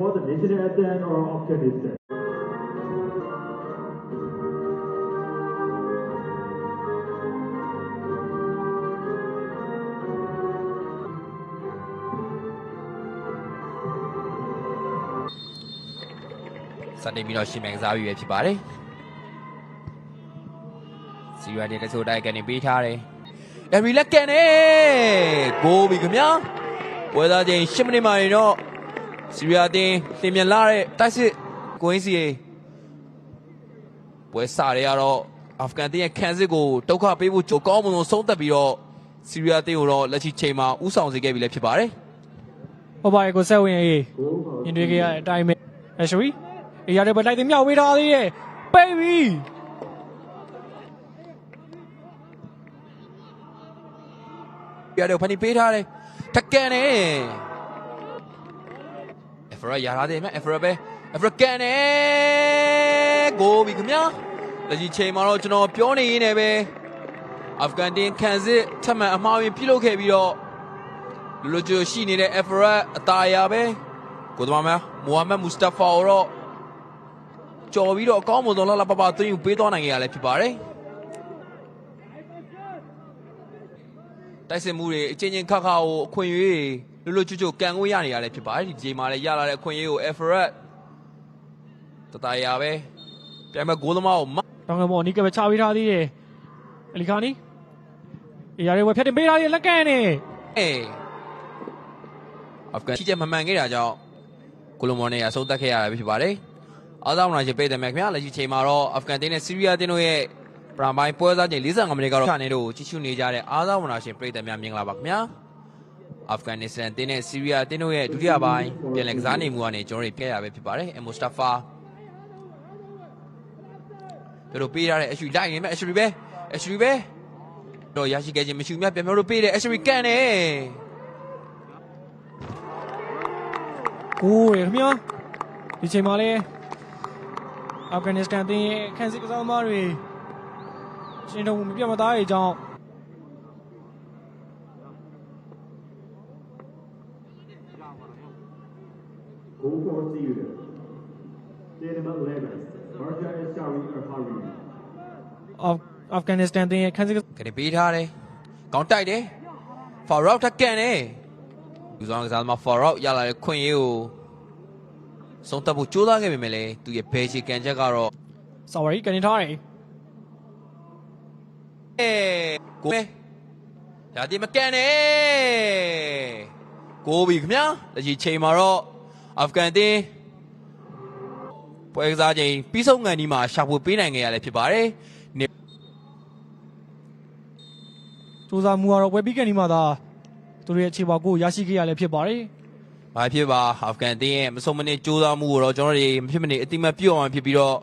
for the national anthem or Afghanistan. Sunday ပြီးတော့ရှင်မြန်ကစားပြီးပဲဖြစ်ပါတယ်။စီရွာတဲ့တချို့တိုက်ကနေပေးထားတယ်။အရီလက်ကန်နေဂိုးပြီခင်ဗျာ။ပွဲသားချင်း10မိနစ်မှနေတော့စီရွာတင်တင်မြန်လာတဲ့တိုက်စစ်ကိုင်းစီပွဲစားတွေကတော့အာဖဂန်တင်းရဲ့ခံစစ်ကိုဒုက္ခပေးဖို့ကြိုကောင်းမွန်ဆုံးသက်ပြီးတော့စီရွာတင်ကိုတော့လက်ရှိချိန်မှာဥဆောင်စေခဲ့ပြီလည်းဖြစ်ပါတယ်။ဟုတ်ပါတယ်ကိုဆက်ဝင်ရေးမြင်တွေ့ခဲ့ရတဲ့အတိုင်းပဲအရှဝီအေးရတဲ့ဘက်လိုက်တင်မြောက်ပေးထားသေးရဲ့ပိတ်ပြီရတဲ့ဖန်တီပေးထားတယ်ထက်ကန်နေအဖရရထားတယ်မြအဖရပဲအဖရကန်နေဂိုးပြီခင်ဗျာလက်ရှိချိန်မှာတော့ကျွန်တော်ပြောနေရင်းနဲ့ပဲအာဖဂန်တင်းခံစစ်ထပ်မံအမှားရင်ပြုလုပ်ခဲ့ပြီးတော့လူလူကျရှိနေတဲ့အဖရအတာယာပဲကိုသမားမမိုဟာမက်မူစတာဖာရောကြော်ပြီးတော့အကောင်းမွန်သောလှလှပပသွင်းယူပေးသွားနိုင်ရလည်းဖြစ်ပါတယ်တိုက်စစ်မှုတွေအချင်းချင်းခါခါကိုအခွင့်အရေးလွတ်လွတ်ကျွတ်ကျွတ်ကန်ကိုရနေရလည်းဖြစ်ပါတယ်ဒီချိန်မှာလည်းရလာတဲ့အခွင့်အရေးကိုအဖရက်တတရာပဲပြန်မဲ့ဂိုးသမားကိုတောင်းကမော်နီကပဲချပေးထားသေးတယ်အလီခါနီအေးရတဲ့ဘက်ဖြတ်တင်ပေးထားသေးလက်ကန်နေအာဖဂန်ချီချက်မမှန်ခဲ့တာကြောင့်ကိုလိုမော်နဲ့အဆုံးသတ်ခဲ့ရတာဖြစ်ပါတယ်အားသာဝင်လာချပေးတယ်မြခင်ဗျာလက်ရှိချိန်မှာတော့အာဖဂန်တင်းနဲ့ဆီးရီးယားတင်းတို့ရဲ့ပရမိုင်းပွဲစားချိန်45မိနစ်ကတော့ခါနေတို့ကြီးချူနေကြတဲ့အားသာဝင်လာရှင်ပြည်တယ်များမြင်လာပါခင်ဗျာအာဖဂန်နစ္စတန်တင်းနဲ့ဆီးရီးယားတင်းတို့ရဲ့ဒုတိယပိုင်းပြန်လည်ကစားနေမှုကနေကျွန်တော်တို့ပြရပဲဖြစ်ပါတယ်အမိုစတာဖာတို့ပေးထားတဲ့အရှူလိုက်နေမဲ့အရှူပဲတော့ရရှိခဲ့ခြင်းမရှိဘူးမြပြန်ပြောလို့ပေးတယ်အရှူကန်နေကိုရခင်ဗျာဒီချိန်မှာလေအာဖဂန်နစ္စတန်တင်းရဲ့ခန်းစစ်ကစားသမားတွေရှင်တော်မပြတ်မသားရဲ့အကြောင်းအာဖဂန်နစ္စတန်တင်းရဲ့ခန်းစစ်ကနေပေးထားတယ်ကောင်းတိုက်တယ်ဖာရောက်ထက်ကန်တယ်လူဆောင်ကစားသမားဖာရောက်ရလာတဲ့ခွင့်ရေးကိုဆုံးသက်ဖို့ကြိုးစားခဲ့ပေမဲ့လည်းသူရဲ့ဘယ်ချီကန်ချက်ကတော့ sorry ကနေထားတယ်ကိုမဲဒါဒီမကန်နဲ့ကိုပြီခင်ဗျာလက်ရှိချိန်မှာတော့အာဖဂန်တင်းပွဲကစားချိန်ပြီးဆုံးကန်ဒီမှာရှာဖွေပေးနိုင်ခဲ့ရလည်းဖြစ်ပါတယ်စူးစမ်းမှုကတော့ပွဲပြီးကန်ဒီမှာသာသူတို့ရဲ့အခြေပါကိုရရှိခဲ့ရလည်းဖြစ်ပါတယ်ဘာဖြစ်ပါအာဖဂန်တင်းရဲ့မဆုံးမနစ်ကြိုးစားမှုကိုတော့ကျွန်တော်တို့မဖြစ်မနေအတိမတ်ပြုတ်အောင်ဖြစ်ပြီးတော့